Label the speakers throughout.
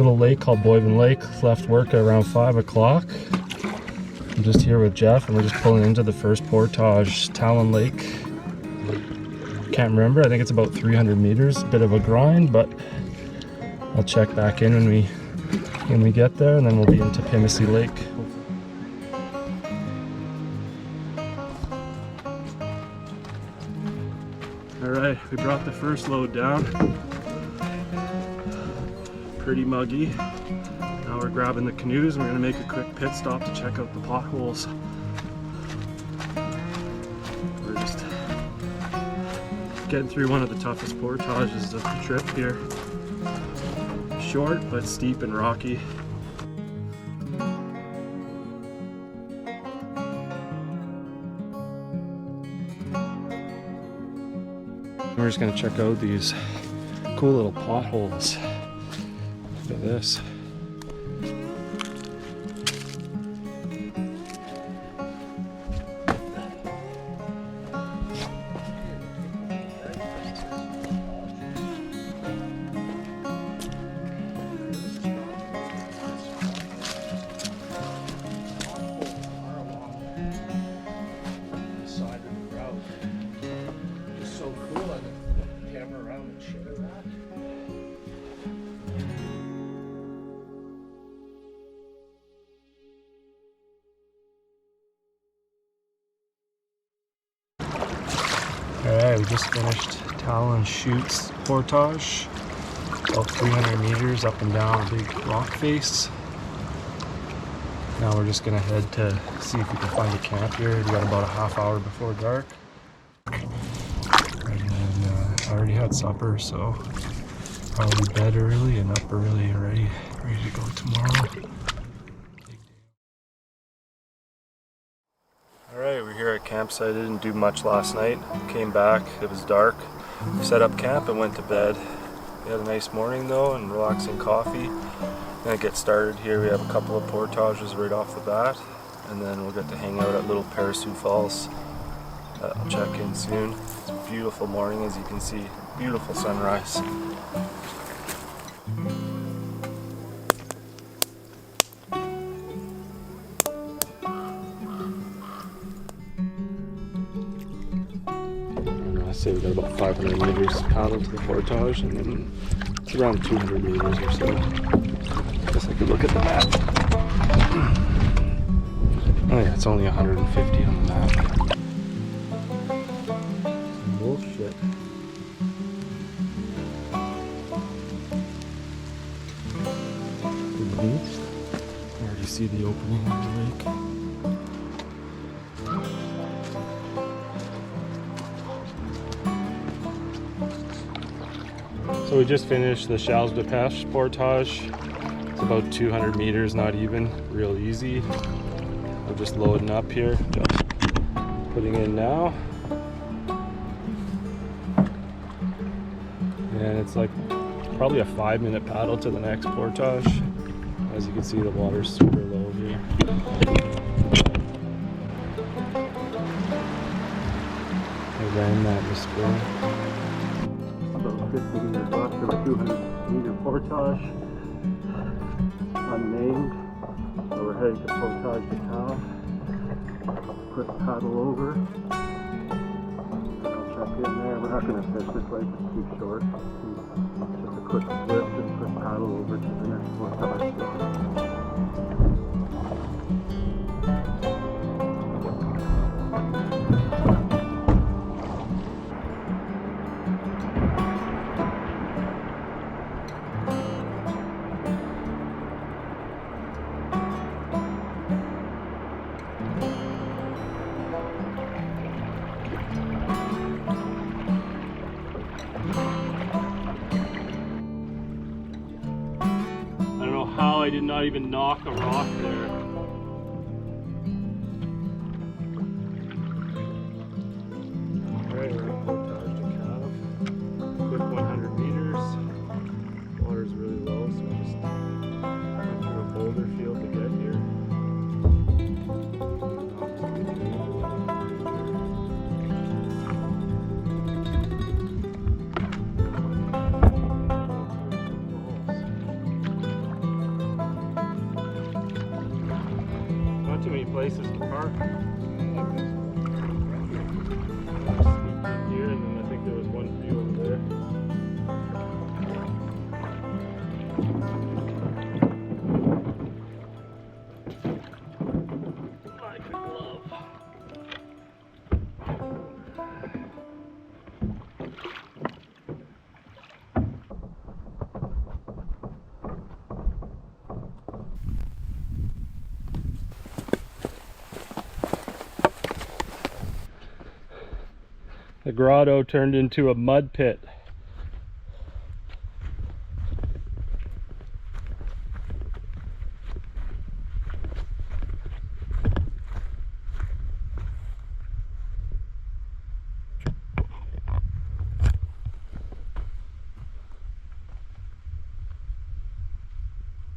Speaker 1: little lake called Boivin Lake. Left work at around 5 o'clock. I'm just here with Jeff and we're just pulling into the first portage, Talon Lake. Can't remember, I think it's about 300 meters. Bit of a grind, but I'll check back in when we get there, and then we'll be into Pimisi Lake. Alright, we brought the first load down. Pretty muggy. Now we're grabbing the canoes and we're going to make a quick pit stop to check out the potholes. We're just getting through one of the toughest portages of the trip here. Short but steep and rocky. We're just going to check out these cool little potholes. Look at this. Alright, we just finished Talon Chutes portage, about 300 meters up and down a big rock face. Now we're just going to head to see if we can find a camp here. We got about a half hour before dark. And then I already had supper, so probably bed early and up early already, ready to go tomorrow. Alright, we're here at campsite. I didn't do much last night. Came back, it was dark. We set up camp and went to bed. We had a nice morning though and relaxing coffee. Gonna get started here. We have a couple of portages right off the bat, and then we'll get to hang out at Little Pimisi Falls. I'll check in soon. It's a beautiful morning, as you can see. Beautiful sunrise. I say we got about 500 meters paddle to the portage, and then it's around 200 meters or so. I guess I could look at the map. Oh yeah, it's only 150 on the map. Bullshit. The beast. I already see the opening of the lake. So we just finished the Charles de Pêche portage. It's about 200 meters, not even, real easy. We're just loading up here, just putting in now. And it's like probably a 5-minute paddle to the next portage. As you can see, the water's super low here. I ran that in the spring. About 50 meters left of a 200-meter portage, unnamed. So we're heading to Portage de Town. Quick paddle over. I'll check in there. We're not going to fish this lake, it's too short. Just a quick lift and quick paddle over to the next portage. I did not even knock a rock there. Alright, we're at Portage de Town. Quick 100 meters. Water's really low, so we just went through a boulder field to get here. many places to park. Here, and then I think there was one for you over there. Like a glove. The grotto turned into a mud pit.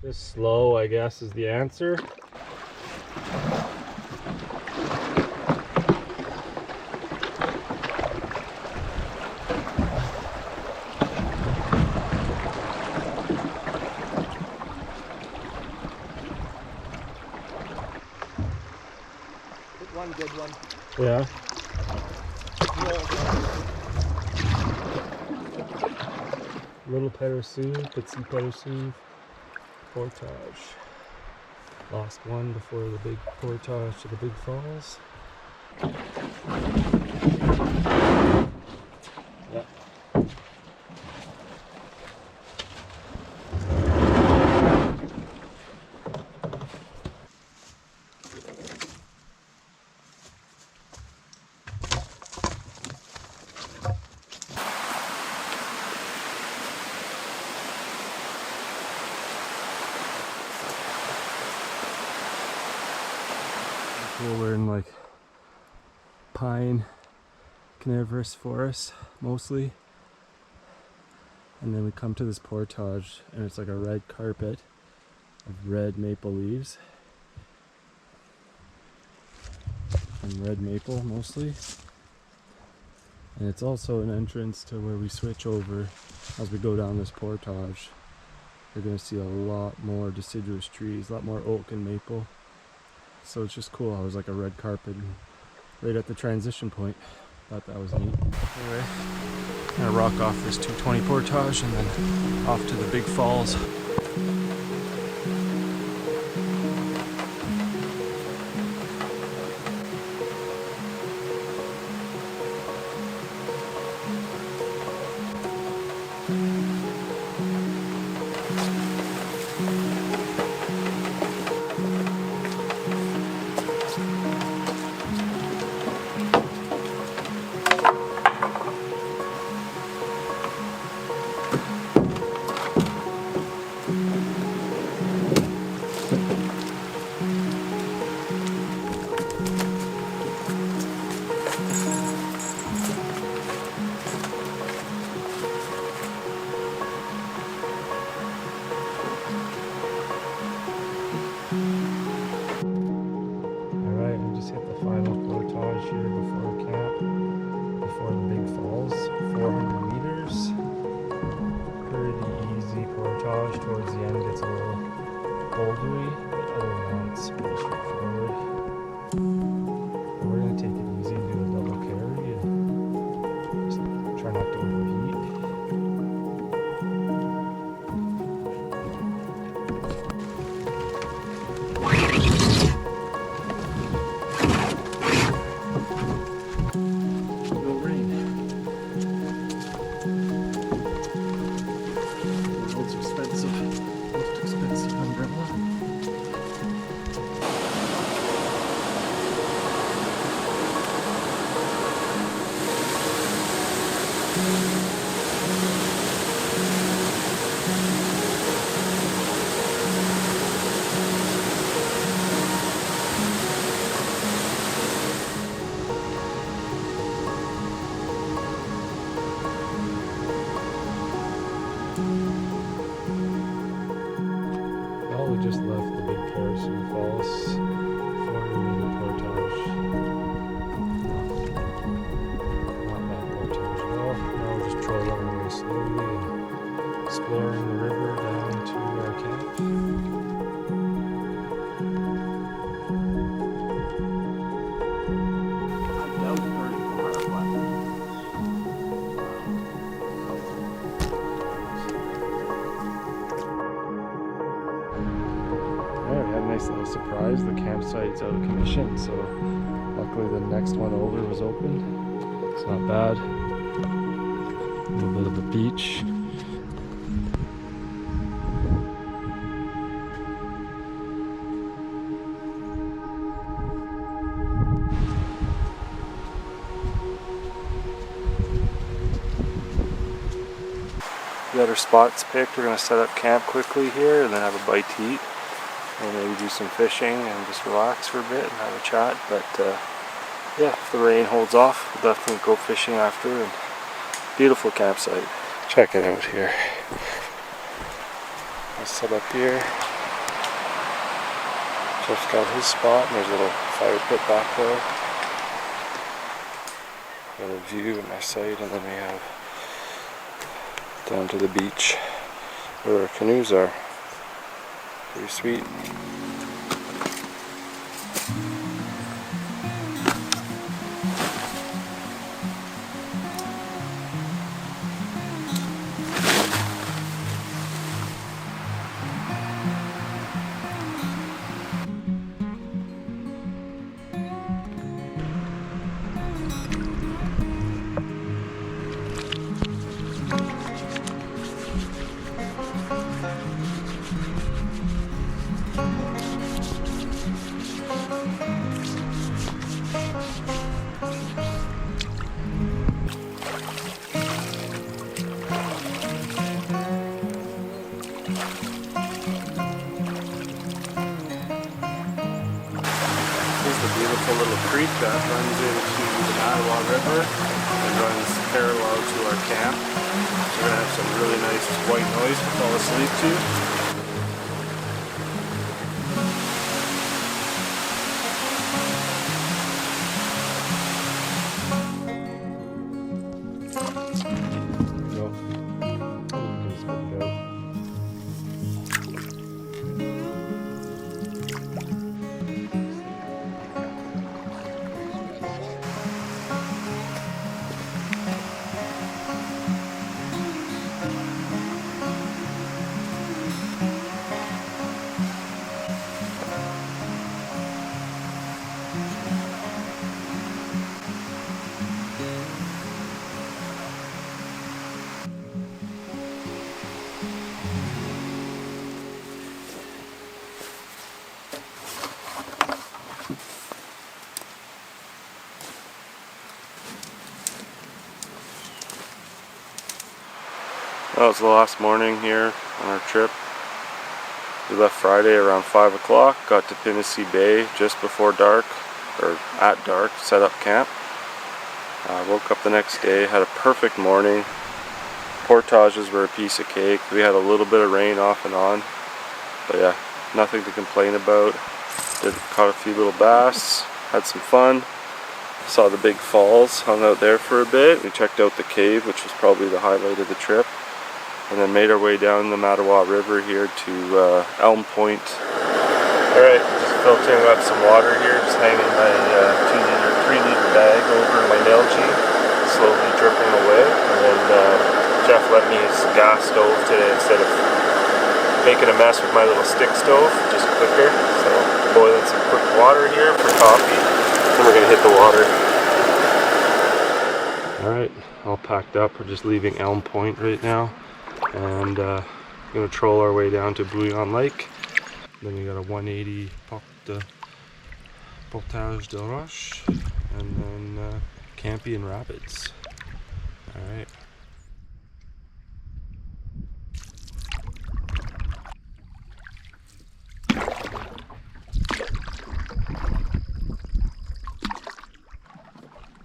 Speaker 1: Just slow, I guess, is the answer.
Speaker 2: One good one.
Speaker 1: Yeah. Little Pimisi, Petit Pimisi, portage. Lost one before the big portage to the big falls. Yeah. We're in like pine coniferous forest mostly, and then we come to this portage and it's like a red carpet of red maple leaves and red maple mostly, and it's also an entrance to where we switch over as we go down this portage. You're going to see a lot more deciduous trees, a lot more oak and maple. So it's just cool. I was like a red carpet right at the transition point. Thought that was neat. Anyway, I'm gonna rock off this 220 portage and then off to the big falls. Towards the end gets a little bouldery, but other than that it's pretty straightforward. We're going to take it easy and do a double carry and just try not to overheat. No rain. World's expensive. Most expensive umbrella. Well, we just left the big Pimisi Falls for the portage. Not bad portage at all. Now we're just trolling our way slowly and exploring the river down to our camp. nice little surprise. The campsite's out of commission, so luckily the next one over was open. It's not bad. A little bit of a beach. We got our spots picked. We're going to set up camp quickly here and then have a bite to eat. And maybe do some fishing and just relax for a bit and have a chat. But yeah, if the rain holds off, we'll definitely go fishing after. And beautiful campsite. Check it out here. I'll set up here. Jeff's got his spot and there's a little fire pit back there. Got a view in our site, and then we have down to the beach where our canoes are. Pretty sweet. Beautiful little creek that runs into the Mattawa River and runs parallel to our camp. So we're going to have some really nice white noise to fall asleep to. Well, it's the last morning here on our trip. We left Friday around 5 o'clock, got to Pimisi Bay just before dark, or at dark, set up camp. Woke up the next day, had a perfect morning. Portages were a piece of cake. We had a little bit of rain off and on, but yeah, nothing to complain about. Caught a few little bass, had some fun. Saw the big falls, hung out there for a bit. We checked out the cave, which was probably the highlight of the trip. And then made our way down the Mattawa River here to Elm Point. Alright, just filtering up some water here, just hanging my 3 liter bag over my nail jean, slowly dripping away. And then Jeff lent me his gas stove today instead of making a mess with my little stick stove, just quicker. So boiling some quick water here for coffee, then we're going to hit the water. Alright, all packed up. We're just leaving Elm Point right now. And gonna troll our way down to Boivin Lake. Then we got a 180 portage de rush, and then Campy and Rapids. All right.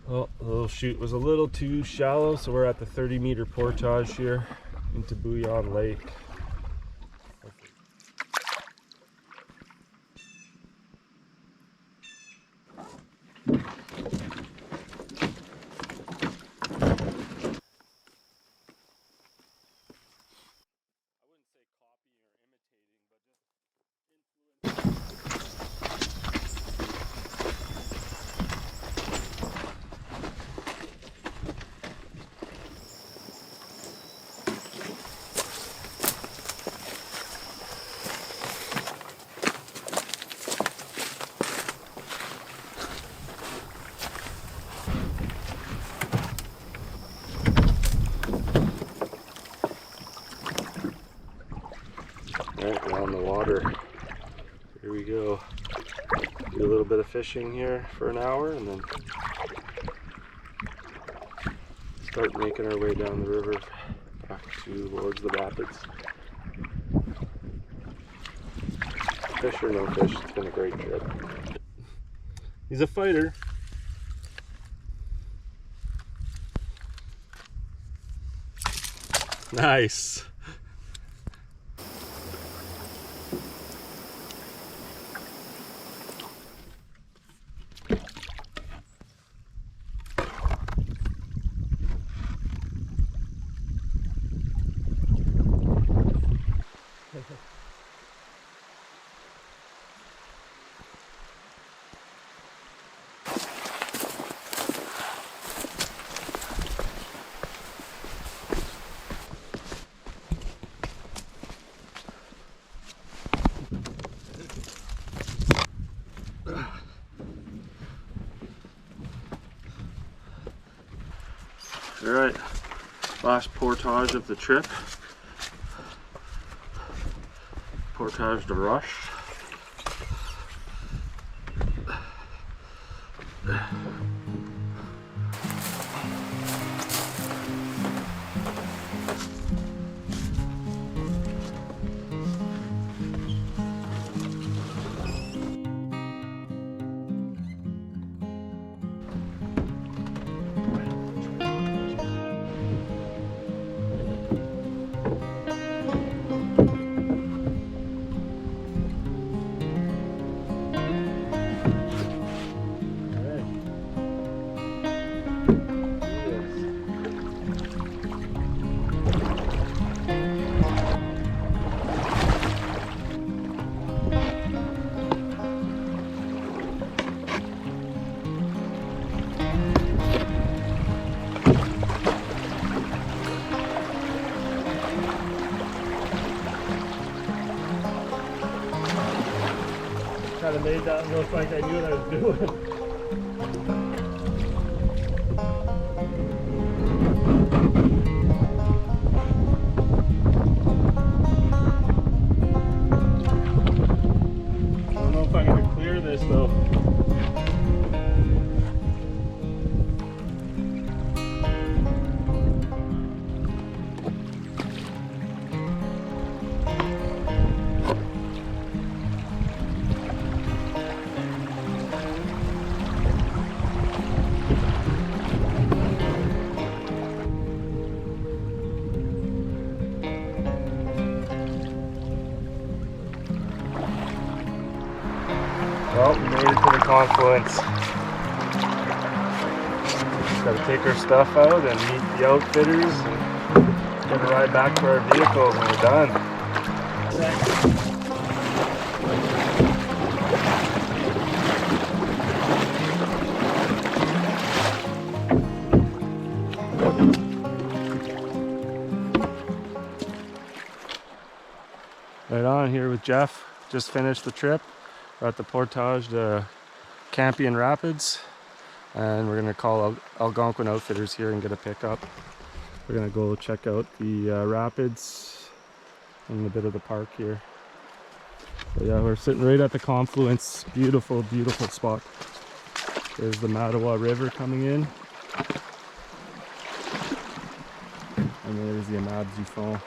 Speaker 1: Well, the little chute was a little too shallow, so we're at the 30-meter portage here into Boivin Lake. on the water. Here we go. Do a little bit of fishing here for an hour and then start making our way down the river back towards the rapids. Fish or no fish, it's been a great trip. He's a fighter. Nice. Alright, last portage of the trip. Portage de Rush.
Speaker 2: Kind of made that look like I knew what I was doing. I don't know if I'm going to clear this though.
Speaker 1: Well, we made it to the confluence. Just gotta take our stuff out and meet the outfitters and get a ride back to our vehicles and we're done. Right on, here with Jeff. Just finished the trip. We're at the Portage de Campion Rapids, and we're gonna call Algonquin Outfitters here and get a pickup. We're gonna go check out the rapids and a bit of the park here. So yeah, we're sitting right at the confluence. Beautiful, beautiful spot. There's the Mattawa River coming in, and there's the Immersed.